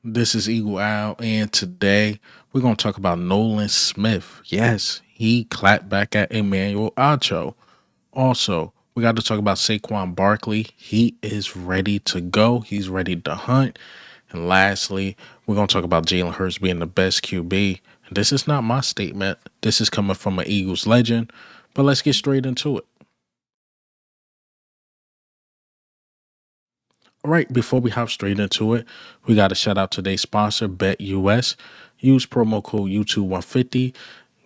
This is Eagle Owl, and today we're going to talk about Nolan Smith. Yes, he clapped back at Emmanuel Acho. Also, we got to talk about Saquon Barkley. He is ready to go, he's ready to hunt. And lastly, we're going to talk about Jalen Hurts being the best QB. This is not my statement, this is coming from an Eagles legend, but let's get straight into it. All right, before we hop straight into it, we got to shout out today's sponsor, BetUS. Use promo code YouTube150,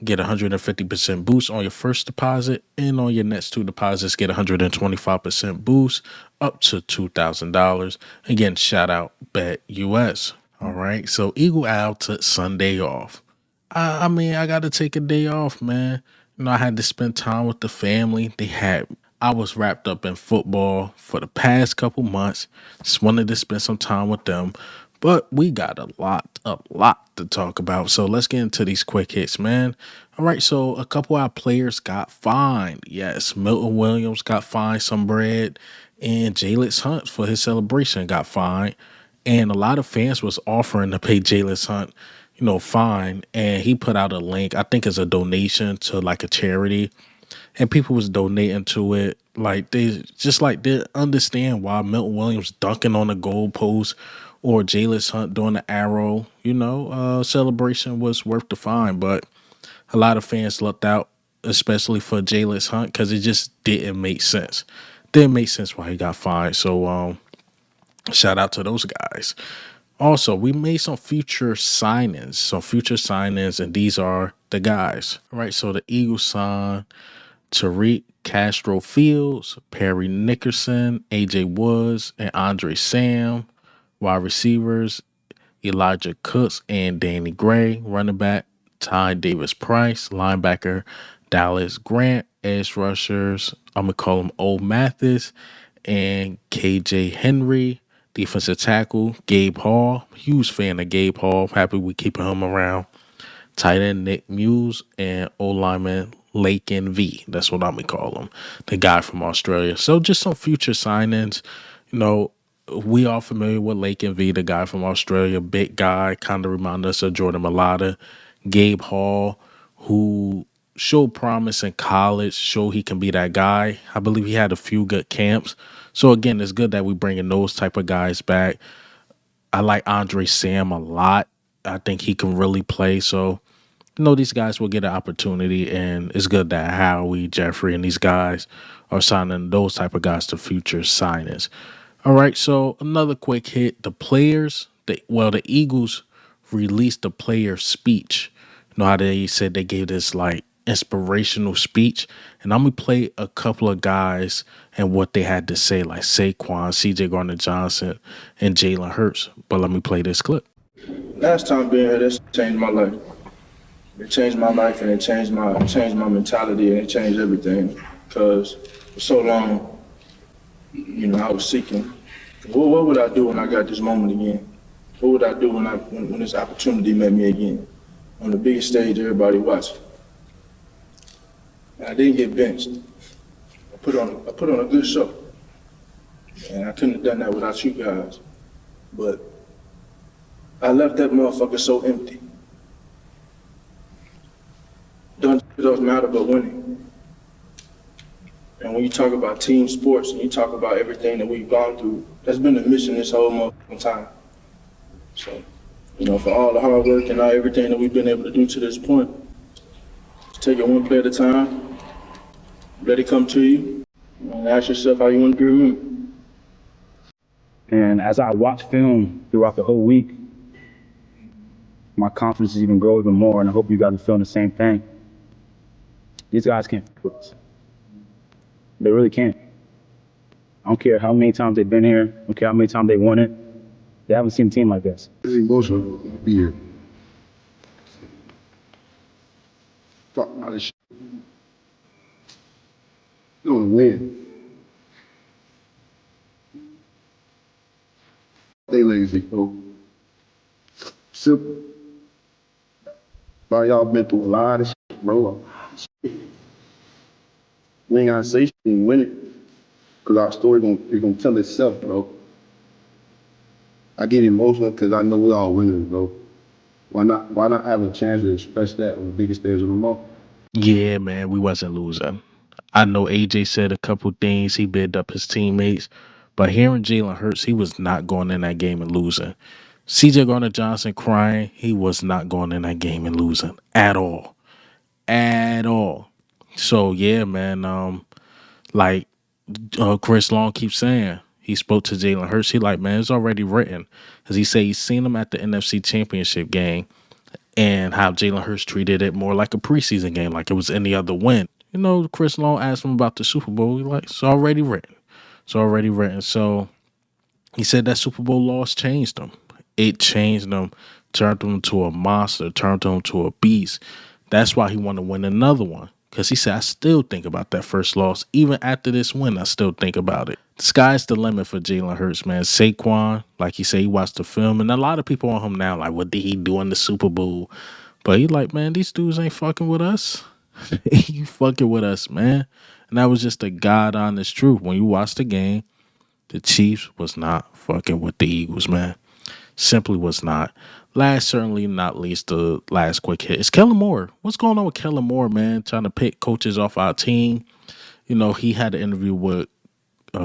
get 150% boost on your first deposit, and on your next two deposits, get 125% boost up to $2,000. Again, shout out BetUS. All right, so Eagle Owl took Sunday off. I mean, I got to take a day off, man. I had to spend time with the family. I was wrapped up in football for the past couple months. Just wanted to spend some time with them. But we got a lot to talk about. So let's get into these quick hits, man. All right, so a couple of our players got fined. Yes, Milton Williams got fined some bread, and Jalen Hunt for his celebration got fined. And a lot of fans was offering to pay Jalen Hunt, fine. And he put out a link, I think it's a donation to like a charity. And people was donating to it. Like they understand why Milton Williams dunking on the goalpost or Jalen Hunt doing the arrow, celebration was worth the fine. But a lot of fans lucked out, especially for Jalen Hunt, because it just didn't make sense. Didn't make sense why he got fined. So shout out to those guys. Also, we made some future signings, and these are the guys. All right, so the Eagles signed Tariq Castro Fields, Perry Nickerson, AJ Woods, and Andre Sam. Wide receivers, Elijah Cooks and Danny Gray. Running back, Ty Davis Price. Linebacker, Dallas Grant. Edge rushers, I'm going to call him Old Mathis and KJ Henry. Defensive tackle, Gabe Hall. Huge fan of Gabe Hall. Happy we keeping him around. Tight end Nick Muse and O lineman Lakin V. That's what I'm gonna call him, the guy from Australia. So just some future signings. You know, we are familiar with Lakin V, the guy from Australia, big guy, kind of remind us of Jordan Malata. Gabe Hall, who showed promise in college, showed he can be that guy. I believe he had a few good camps. So again, it's good that we bringing those type of guys back. I like Andre Sam a lot. I think he can really play. So these guys will get an opportunity, and it's good that Howie, Jeffrey, and these guys are signing those type of guys to future signings. All right, so another quick hit: the Eagles released the player speech. You know how they said they gave this like inspirational speech, and I'm gonna play a couple of guys and what they had to say, like Saquon, C.J. Gardner-Johnson, and Jalen Hurts. But let me play this clip. Last time being here, this changed my life. It changed my life, and it changed my mentality, and it changed everything. Cause for so long, I was seeking. What would I do when I got this moment again? What would I do when this opportunity met me again? On the biggest stage, everybody watching. And I didn't get benched. I put on a good show, and I couldn't have done that without you guys. But I left that motherfucker so empty. Doesn't matter but winning. And when you talk about team sports and you talk about everything that we've gone through, that's been the mission this whole motherfucking time. So, for all the hard work and everything that we've been able to do to this point, just take it one play at a time, let it come to you, and ask yourself how you want to be remembered. And as I watch film throughout the whole week, my confidence even grows even more, and I hope you guys are feeling the same thing. These guys can't fix us. They really can't. I don't care how many times they've been here. I don't care how many times they won it. They haven't seen a team like this. It's emotional to be here. Talk about this shit. You don't win. They lazy, bro. Simple. But y'all been through a lot of shit, bro. We ain't gotta say shit and win it. Cause our story gonna tell itself, bro. I get emotional because I know we all winners, bro. Why not have a chance to express that on the biggest stage of them all? Yeah, man, we wasn't losing. I know AJ said a couple things. He bid up his teammates, but hearing Jalen Hurts, he was not going in that game and losing. CJ Garner-Johnson crying, he was not going in that game and losing at all, at all. So yeah, man. Like Chris Long keeps saying, he spoke to Jalen Hurts. He like, man, it's already written, because he said he's seen him at the NFC Championship game and how Jalen Hurts treated it more like a preseason game, like it was any other win. You know, Chris Long asked him about the Super Bowl. He like, it's already written. It's already written. So he said that Super Bowl loss changed him. It changed him, turned him to a monster, turned him to a beast. That's why he wanted to win another one. Because he said, I still think about that first loss. Even after this win, I still think about it. The sky's the limit for Jalen Hurts, man. Saquon, like he said, he watched the film. And a lot of people on him now, like, what did he do in the Super Bowl? But he like, man, these dudes ain't fucking with us. You fucking with us, man. And that was just the God honest truth. When you watch the game, the Chiefs was not fucking with the Eagles, man. Simply was not. Last, certainly not least, the last quick hit is Kellen Moore. What's going on with Kellen Moore, man? Trying to pick coaches off our team. You know, he had an interview with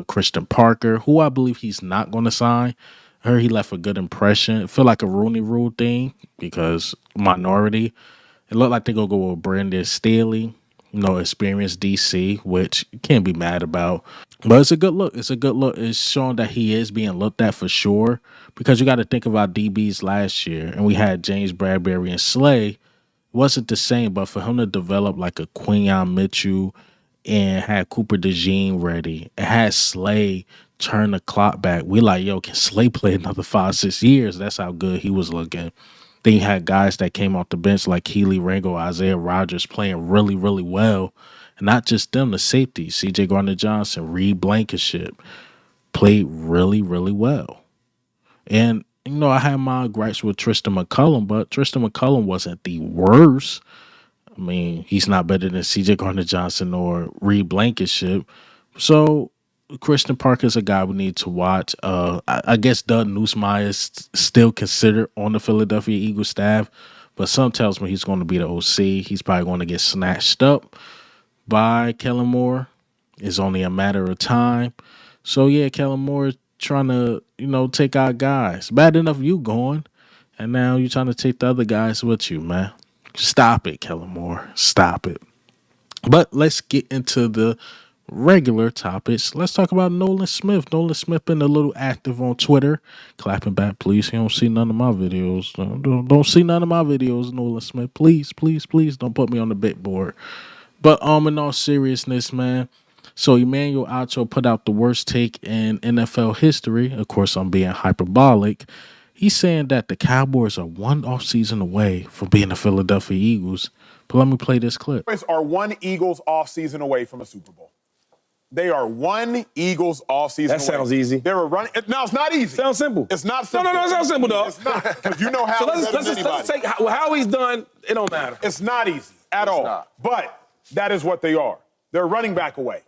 Christian Parker, who I believe he's not going to sign. I heard he left a good impression. It feel like a Rooney Rule thing because minority. It looked like they're going to go with Brandon Staley, you know, experienced DC, which you can't be mad about. But it's a good look. It's a good look. It's showing that he is being looked at for sure. Because you got to think about DBs last year, and we had James Bradbury and Slay. It wasn't the same, but for him to develop like a Quinyon Mitchell and had Cooper DeJean ready, and had Slay turn the clock back, we like, yo, can Slay play another 5-6 years? That's how good he was looking. Then you had guys that came off the bench like Keely Ringo, Isaiah Rogers playing really, really well. And not just them, the safeties, CJ Garner-Johnson, Reed Blankenship played really, really well. And, you know, I had my gripes with Tristan McCullum, but Tristan McCullum wasn't the worst. I mean, he's not better than CJ Garner-Johnson or Reed Blankenship. So Christian Parker's a guy we need to watch. I guess Doug Nussmeier is still considered on the Philadelphia Eagles staff, but some tells me he's going to be the OC. He's probably going to get snatched up by Kellen Moore. It's only a matter of time. So yeah, Kellen Moore is trying to, you know, take our guys. Bad enough you going, and now you're trying to take the other guys with you, man. Stop it, Kellen Moore. Stop it. But let's get into the regular topics. Let's talk about Nolan Smith. Nolan Smith been a little active on Twitter. Clapping back, please. You don't see none of my videos. Don't see none of my videos, Nolan Smith. Please, please, please don't put me on the bit board. But in all seriousness, man. So Emmanuel Acho put out the worst take in NFL history. Of course, I'm being hyperbolic. He's saying that the Cowboys are one offseason away from being the Philadelphia Eagles. But let me play this clip. Cowboys are one Eagles offseason away from a Super Bowl. They are one Eagles offseason away. That sounds easy. They're running. No, it's not easy. Sounds simple. It's not simple. No, it sounds simple, though. It's not. Because you know how So let's take how he's done. It don't matter. It's not easy at all. Not. But that is what they are. They're running back away.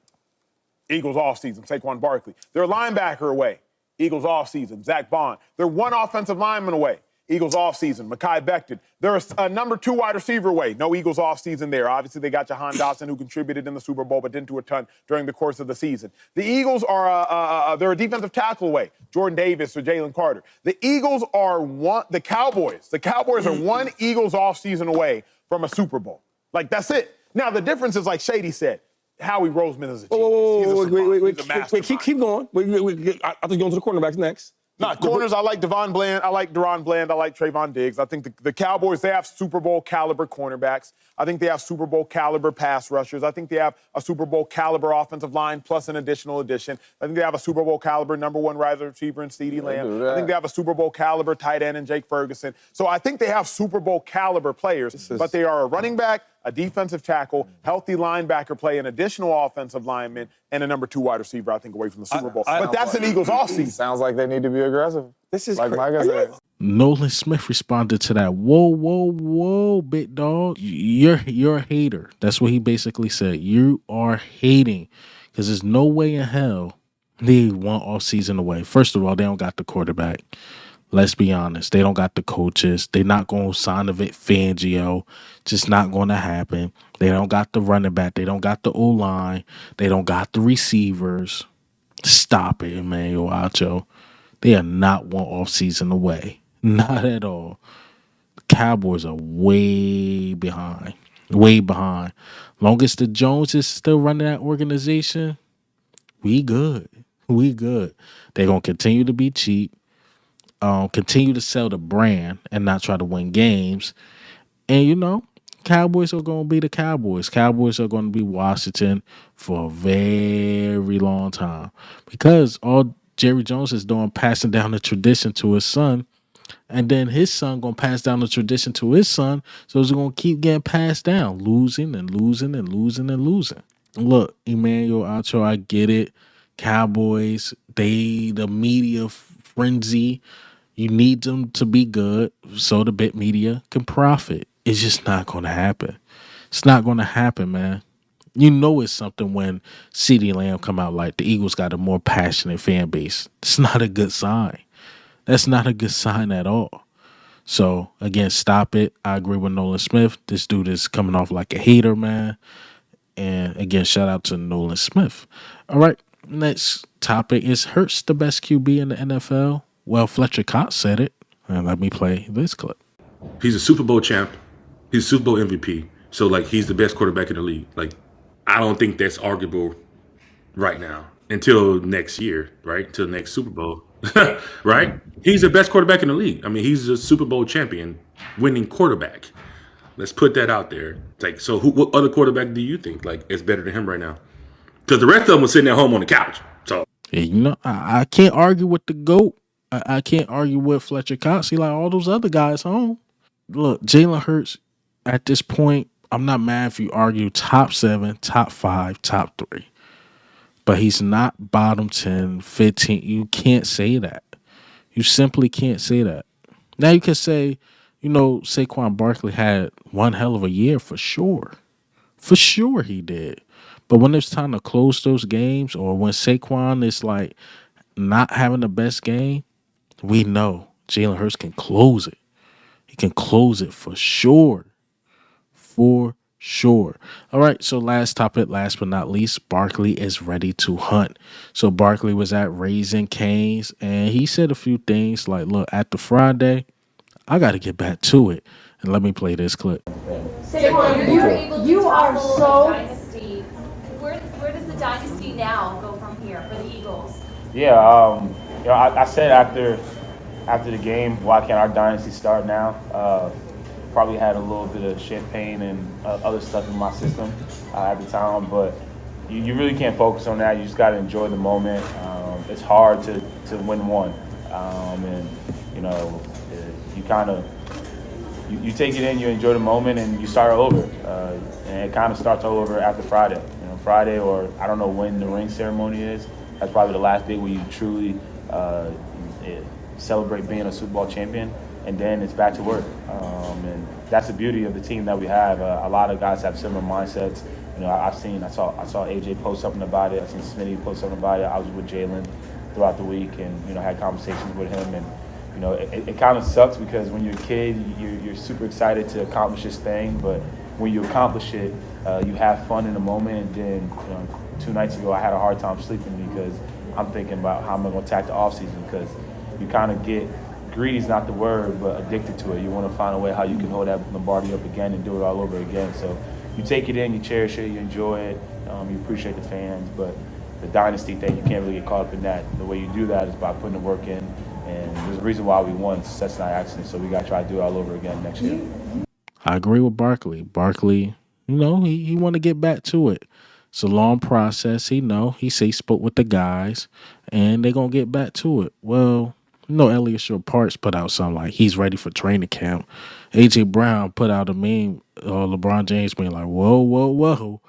Eagles offseason, Saquon Barkley. They're linebacker away. Eagles offseason, Zach Bond. They're one offensive lineman away. Eagles offseason, Mekhi Becton. They're a number 2 wide receiver away. No Eagles offseason there. Obviously, they got Jahan Dotson, who contributed in the Super Bowl, but didn't do a ton during the course of the season. The Eagles are they're a defensive tackle away. Jordan Davis or Jalen Carter. The Eagles are one. The Cowboys are one Eagles offseason away from a Super Bowl. Like, that's it. Now, the difference is, like Shady said, Howie Roseman is a genius. He's a mastermind. Keep going. I think going to the cornerbacks next. No, corners, I like Devon Bland. I like Deron Bland. I like Trayvon Diggs. I think the Cowboys, they have Super Bowl caliber cornerbacks. I think they have Super Bowl caliber pass rushers. I think they have a Super Bowl caliber offensive line plus an additional addition. I think they have a Super Bowl caliber number 1 wide receiver in CeeDee Lamb. I think they have a Super Bowl caliber tight end in Jake Ferguson. So I think they have Super Bowl caliber players, but they are a running back, a defensive tackle, healthy linebacker play, an additional offensive lineman, and a number 2 wide receiver, I think, away from the Super Bowl. But that's an Eagles offseason. Sounds like they need to be aggressive. This is like Micah said. Nolan Smith responded to that. Whoa, big dog. You're a hater. That's what he basically said. You are hating because there's no way in hell they one off season away. First of all, they don't got the quarterback. Let's be honest. They don't got the coaches. They're not going to sign a Vic Fangio. Just not going to happen. They don't got the running back. They don't got the O-line. They don't got the receivers. Stop it, Emmanuel Acho. They are not one offseason away. Not at all. The Cowboys are way behind. Way behind. Long as the Jones is still running that organization, we good. We good. They're going to continue to be cheap. Continue to sell the brand and not try to win games. And Cowboys are going to be the Cowboys. Cowboys are going to be Washington for a very long time because all Jerry Jones is doing passing down the tradition to his son, and then his son going to pass down the tradition to his son. So it's going to keep getting passed down, losing and losing and losing and losing. Look, Emmanuel Acho, I get it. Cowboys, the media frenzy. You need them to be good so the big media can profit. It's just not going to happen. It's not going to happen, man. You know it's something when CeeDee Lamb come out like the Eagles got a more passionate fan base. It's not a good sign. That's not a good sign at all. So, again, stop it. I agree with Nolan Smith. This dude is coming off like a hater, man. And, again, shout out to Nolan Smith. All right, next topic is Hurts the best QB in the NFL? Well, Fletcher Cox said it. And let me play this clip. He's a Super Bowl champ. He's a Super Bowl MVP. So, he's the best quarterback in the league. I don't think that's arguable right now until next year, right? Until next Super Bowl, right? He's the best quarterback in the league. I mean, he's a Super Bowl champion, winning quarterback. Let's put that out there. So what other quarterback do you think, is better than him right now? Because the rest of them are sitting at home on the couch. So, yeah, I can't argue with the GOAT. I can't argue with Fletcher Cox. He like all those other guys home. Look, Jalen Hurts, at this point, I'm not mad if you argue top 7, top 5, top 3. But he's not bottom 10, 15. You can't say that. You simply can't say that. Now you can say, Saquon Barkley had one hell of a year for sure. For sure he did. But when it's time to close those games or when Saquon is not having the best game, we know Jalen Hurts can close it. He can close it for sure. For sure. All right, so last topic, last but not least, Barkley is ready to hunt. So Barkley was at Raising Cane's, and he said a few things like, look, after Friday, I got to get back to it. And let me play this clip. Saquon, you are so... Dynasty. Where does the dynasty now go from here for the Eagles? Yeah, I said after the game, why can't our dynasty start now? Probably had a little bit of champagne and other stuff in my system at the time, but you really can't focus on that. You just got to enjoy the moment. It's hard to win one, and you kind of you take it in, you enjoy the moment, and you start all over. And it kind of starts all over after Friday. Friday, or I don't know when the ring ceremony is. That's probably the last day where you truly celebrate being a Super Bowl champion, and then it's back to work. And that's the beauty of the team that we have. A lot of guys have similar mindsets. I saw AJ post something about it. I seen Smitty post something about it. I was with Jalen throughout the week, and had conversations with him. And it kind of sucks because when you're a kid, you're super excited to accomplish this thing, but when you accomplish it, you have fun in the moment. And then 2 nights ago, I had a hard time sleeping because I'm thinking about how I'm going to attack the offseason, because you kind of get greedy is not the word, but addicted to it. You want to find a way how you can hold that Lombardi up again and do it all over again. So you take it in, you cherish it, you enjoy it, you appreciate the fans. But the dynasty thing, you can't really get caught up in that. The way you do that is by putting the work in. And there's a reason why we won. That's not accident. So we got to try to do it all over again next year. I agree with Barkley. Barkley, he want to get back to it. It's a long process. He say he spoke with the guys, and they going to get back to it. Well, Elliot Shore Parks put out something like he's ready for training camp. A.J. Brown put out a meme, LeBron James being like, whoa.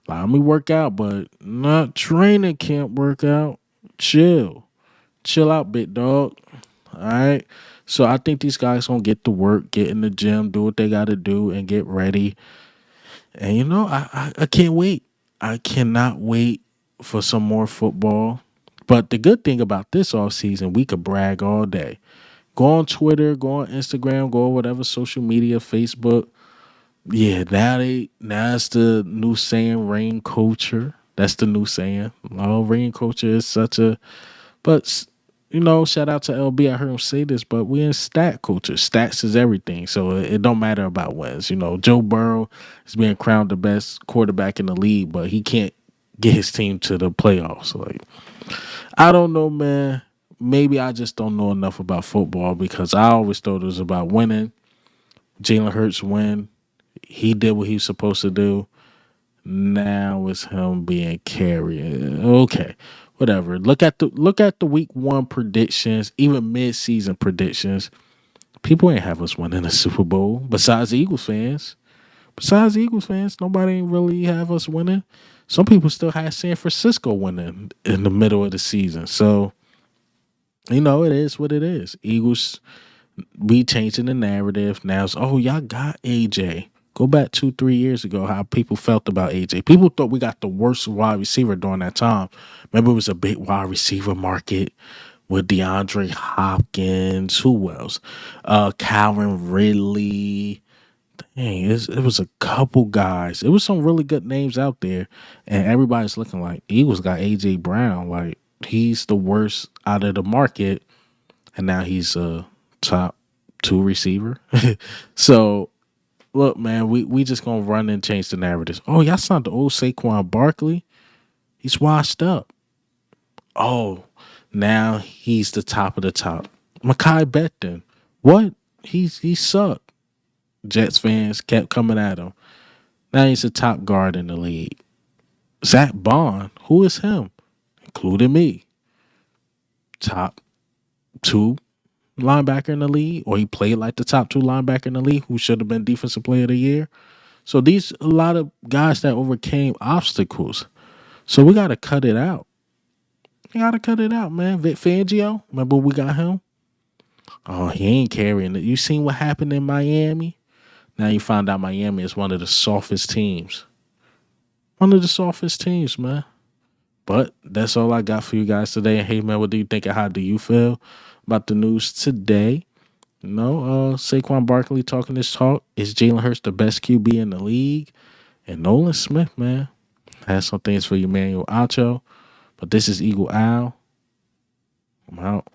Let me work out, but not training camp workout. Chill out, big dog. All right. So I think these guys gonna get to work, get in the gym, do what they gotta do, and get ready. And I can't wait. I cannot wait for some more football. But the good thing about this offseason, we could brag all day. Go on Twitter, go on Instagram, go on whatever social media, Facebook. Yeah, now it's the new saying, rain culture. That's the new saying. Oh, rain culture is such a, but shout out to LB. I heard him say this, but we in stat culture. Stats is everything, so it don't matter about wins. Joe Burrow is being crowned the best quarterback in the league, but he can't get his team to the playoffs. Like, I don't know, man. Maybe I just don't know enough about football because I always thought it was about winning. Jalen Hurts win. He did what he was supposed to do. Now it's him being carried. Okay, whatever. Look at the week 1 predictions, even mid-season predictions. People ain't have us winning a Super Bowl besides the Eagles fans. Nobody ain't really have us winning. Some people still had San Francisco winning in the middle of the season. So, it is what it is. Eagles, we changing the narrative. Now it's, oh, y'all got AJ. Go back 2-3 years ago, how people felt about AJ. People thought we got the worst wide receiver during that time. Remember, it was a big wide receiver market with DeAndre Hopkins. Who else? Calvin Ridley. Dang, it was a couple guys. It was some really good names out there, and everybody's looking like Eagles got AJ Brown. Like, he's the worst out of the market, and now he's a top 2 receiver. So look, man, we just gonna run and change the narratives. Oh, y'all signed the old Saquon Barkley. He's washed up. Oh, now he's the top of the top. Mekhi Becton. What? He sucked. Jets fans kept coming at him. Now he's the top guard in the league. Zach Bond. Who is him? Including me. Top 2 linebacker in the league, or he played like the top 2 linebacker in the league, who should have been defensive player of the year. So these a lot of guys that overcame obstacles. So we gotta cut it out. We gotta cut it out, man. Vic Fangio, remember we got him? Oh, he ain't carrying it. You seen what happened in Miami? Now you find out Miami is one of the softest teams. One of the softest teams, man. But that's all I got for you guys today. Hey, man, what do you think and how do you feel about the news today? Saquon Barkley talking this talk. Is Jalen Hurts the best QB in the league? And Nolan Smith, man, has some things for you, Emmanuel Acho. But this is Eagle Owl. I'm out.